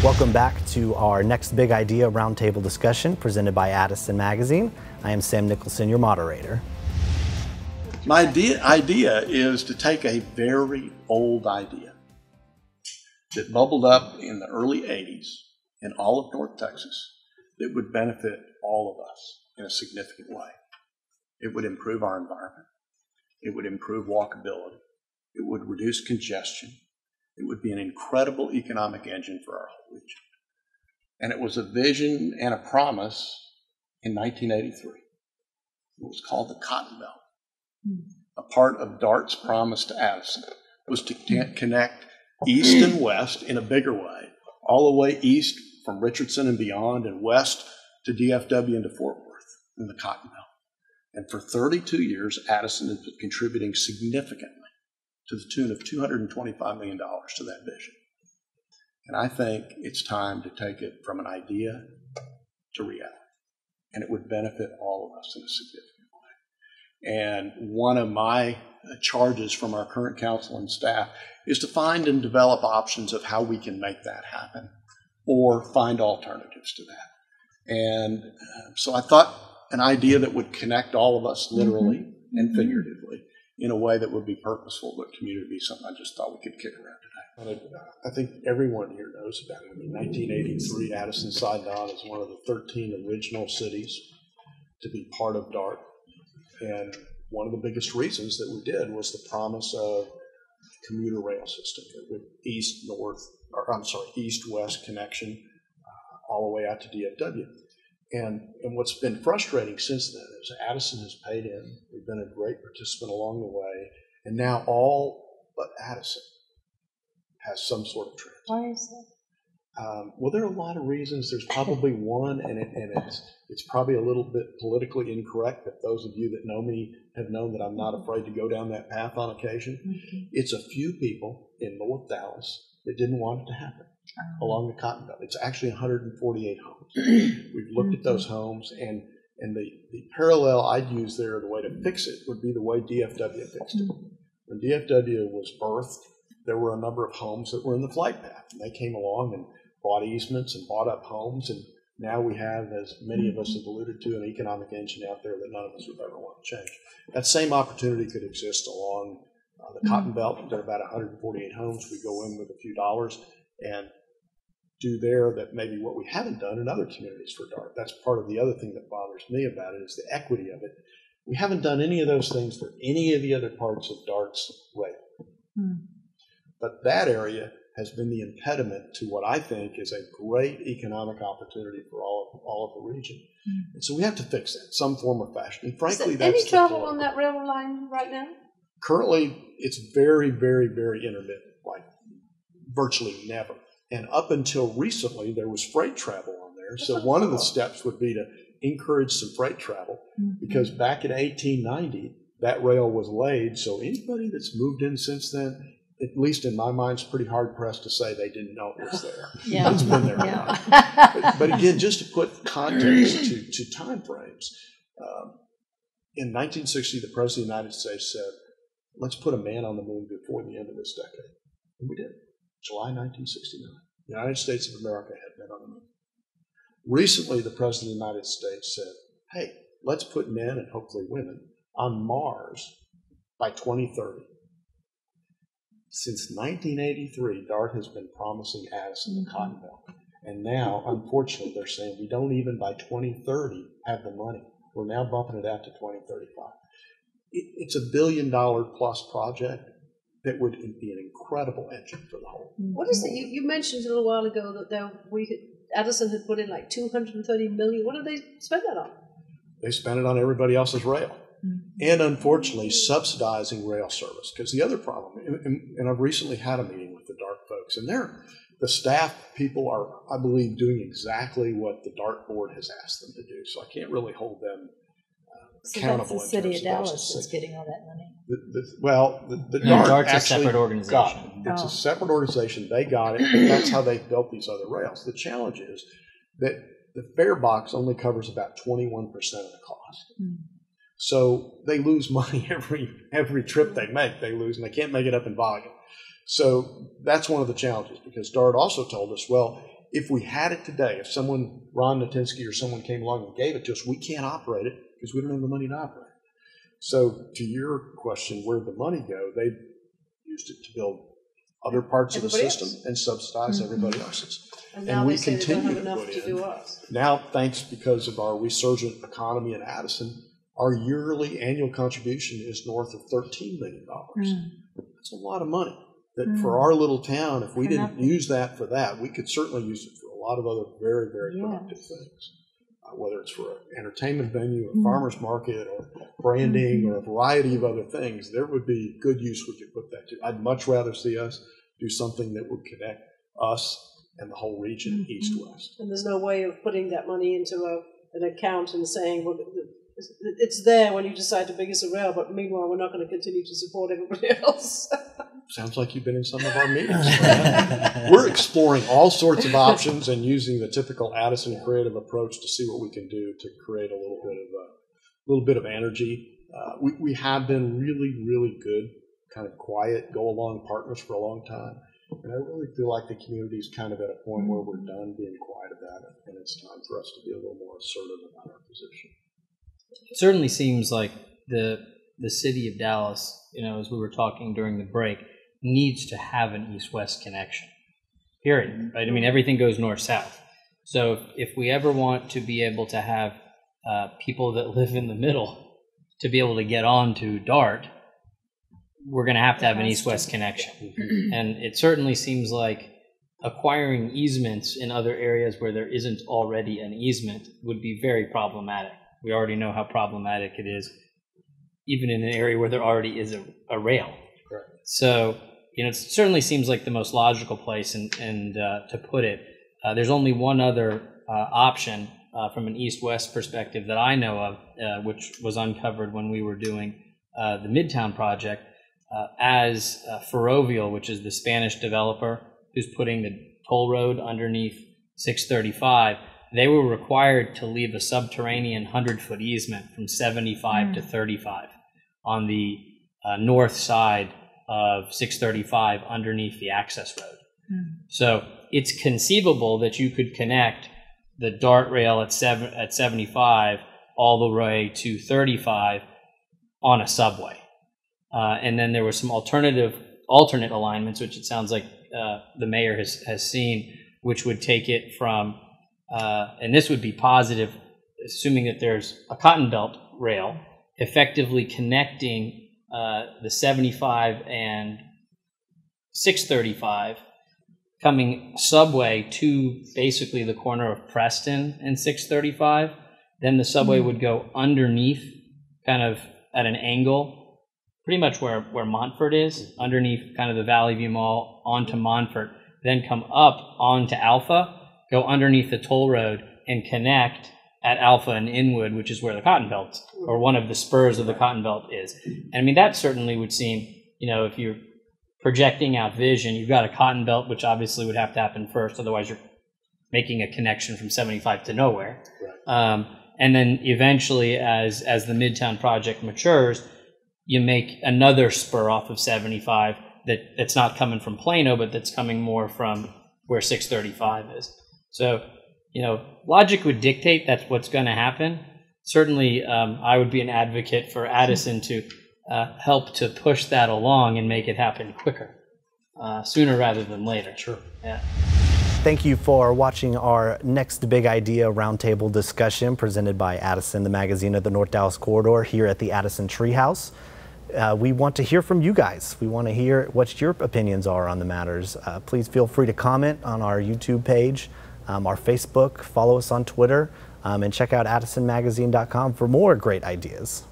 Welcome back to our next big idea roundtable discussion presented by Addison Magazine. I am Sam Nicholson, your moderator. My idea is to take a very old idea that bubbled up in the early 80s in all of North Texas that would benefit all of us in a significant way. It would improve our environment. It would improve walkability. It would reduce congestion. It would be an incredible economic engine for our whole region. And it was a vision and a promise in 1983. It was called the Cotton Belt. A part of DART's promise to Addison was to connect east and west in a bigger way, all the way east from Richardson and beyond, and west to DFW and to Fort Worth in the Cotton Belt. And for 32 years, Addison has been contributing significantly to the tune of $225 million to that vision. And I think it's time to take it from an idea to reality. And it would benefit all of us in a significant way. And one of my charges from our current council and staff is to find and develop options of how we can make that happen or find alternatives to that. And so I thought an idea that would connect all of us literally and figuratively in a way that would be purposeful but community be something I just thought we could kick around today. I think everyone here knows about it. In 1983, Addison signed on as one of the 13 original cities to be part of DART. And one of the biggest reasons that we did was the promise of commuter rail system with east-west connection all the way out to DFW. And what's been frustrating since then is Addison has paid in. We've been a great participant along the way. And now all but Addison has some sort of transit. Why is that? Well, there are a lot of reasons. There's probably one, and it's probably a little bit politically incorrect, but those of you that know me have known that I'm not afraid to go down that path on occasion. It's a few people in North Dallas that didn't want it to happen along the Cotton Belt. It's actually 148 homes. We've looked at those homes, and the parallel I'd use there, the way to fix it, would be the way DFW fixed it. When DFW was birthed, there were a number of homes that were in the flight path, and they came along and bought easements and bought up homes, and now we have, as many of us have alluded to, an economic engine out there that none of us would ever want to change. That same opportunity could exist along the Cotton Belt. There are about 148 homes. We go in with a few dollars and do there that maybe what we haven't done in other communities for DART. That's part of the other thing that bothers me about it is the equity of it. We haven't done any of those things for any of the other parts of DART's rail. But that area has been the impediment to what I think is a great economic opportunity for all of the region. And so we have to fix that in some form or fashion. And frankly, is there any travel on that railroad line right now? Currently, it's very, very, very intermittent, like virtually never. And up until recently, there was freight travel on there. So one of the steps would be to encourage some freight travel, because back in 1890, that rail was laid. So anybody that's moved in since then, at least in my mind, is pretty hard-pressed to say they didn't know it was there. It's been there. But again, just to put context to time frames, in 1960, the President of the United States said, let's put a man on the moon before the end of this decade. And we did. July 1969. The United States of America had men on the moon. Recently, the President of the United States said, hey, let's put men and hopefully women on Mars by 2030. Since 1983, DART has been promising Addison the Cotton Belt. And now, unfortunately, they're saying we don't even by 2030 have the money. We're now bumping it out to 2035. It's $1 billion plus project that would be an incredible engine for the whole. What is it? You mentioned a little while ago that Addison had put in like $230 million. What did they spend that on? They spent it on everybody else's rail. And unfortunately, subsidizing rail service. Because the other problem, and I've recently had a meeting with the DART folks, and the staff people are, I believe, doing exactly what the DART board has asked them to do. So I can't really hold them accountable. So that's the city of Dallas that's getting all that money. The DART DART's actually a separate organization. got it. It's a separate organization. They got it. And that's how they built these other rails. The challenge is that the fare box only covers about 21% of the cost. So they lose money every trip they make. They lose, and they can't make it up in volume. So that's one of the challenges, because DART also told us, well, if we had it today, if someone, Ron Natinsky or someone came along and gave it to us, we can't operate it because we don't have the money to operate it. So to your question, where'd the money go? They used it to build other parts of the system and subsidize everybody else's. And we continue to put in. Now, thanks because of our resurgent economy in Addison, our yearly annual contribution is north of $13 million. That's a lot of money. That for our little town, if we didn't use that for that, we could certainly use it for a lot of other very, very productive things. Whether it's for an entertainment venue, a farmer's market, or branding, or a variety of other things, there would be good use we could put that to. I'd much rather see us do something that would connect us and the whole region east-west. And there's no way of putting that money into an account and saying, well, it's there when you decide to bring us a rail, but meanwhile we're not going to continue to support everybody else. Sounds like you've been in some of our meetings. We're exploring all sorts of options and using the typical Addison creative approach to see what we can do to create a little bit of energy. We have been really, really good, kind of quiet, go-along partners for a long time. And I really feel like the community is kind of at a point where we're done being quiet about it, and it's time for us to be a little more assertive about our position. It certainly seems like the city of Dallas, as we were talking during the break, needs to have an east-west connection, period, right? I mean, everything goes north-south. So if we ever want to be able to have people that live in the middle to be able to get on to DART, we're going to have an east-west connection. And it certainly seems like acquiring easements in other areas where there isn't already an easement would be very problematic. We already know how problematic it is, even in an area where there already is a rail. Correct. So, it certainly seems like the most logical place and to put it. There's only one other option from an east-west perspective that I know of, which was uncovered when we were doing the Midtown project, as Ferrovial, which is the Spanish developer who's putting the toll road underneath 635, they were required to leave a subterranean 100-foot easement from 75 to 35 on the north side of 635 underneath the access road. So it's conceivable that you could connect the DART rail at 75 all the way to 35 on a subway. And then there were some alternate alignments, which it sounds like the mayor has seen, which would take it from, and this would be positive, assuming that there's a cotton belt rail, effectively connecting the 75 and 635, coming subway to basically the corner of Preston and 635. Then the subway would go underneath, kind of at an angle, pretty much where Montfort is, underneath kind of the Valley View Mall onto Montfort, then come up onto Alpha, go underneath the toll road, and connect at Alpha and Inwood, which is where the Cotton Belt, or one of the spurs of the Cotton Belt is. And I mean, that certainly would seem, if you're projecting out vision, you've got a Cotton Belt, which obviously would have to happen first, otherwise you're making a connection from 75 to nowhere. Right. And then eventually, as the Midtown project matures, you make another spur off of 75 that's not coming from Plano, but that's coming more from where 635 is. So, logic would dictate that's what's going to happen. Certainly, I would be an advocate for Addison to help to push that along and make it happen quicker, sooner rather than later. Sure. Yeah. Thank you for watching our Next Big Idea roundtable discussion presented by Addison, the magazine of the North Dallas Corridor, here at the Addison Treehouse. We want to hear from you guys. We want to hear what your opinions are on the matters. Please feel free to comment on our YouTube page, our Facebook, follow us on Twitter, and check out addisonmagazine.com for more great ideas.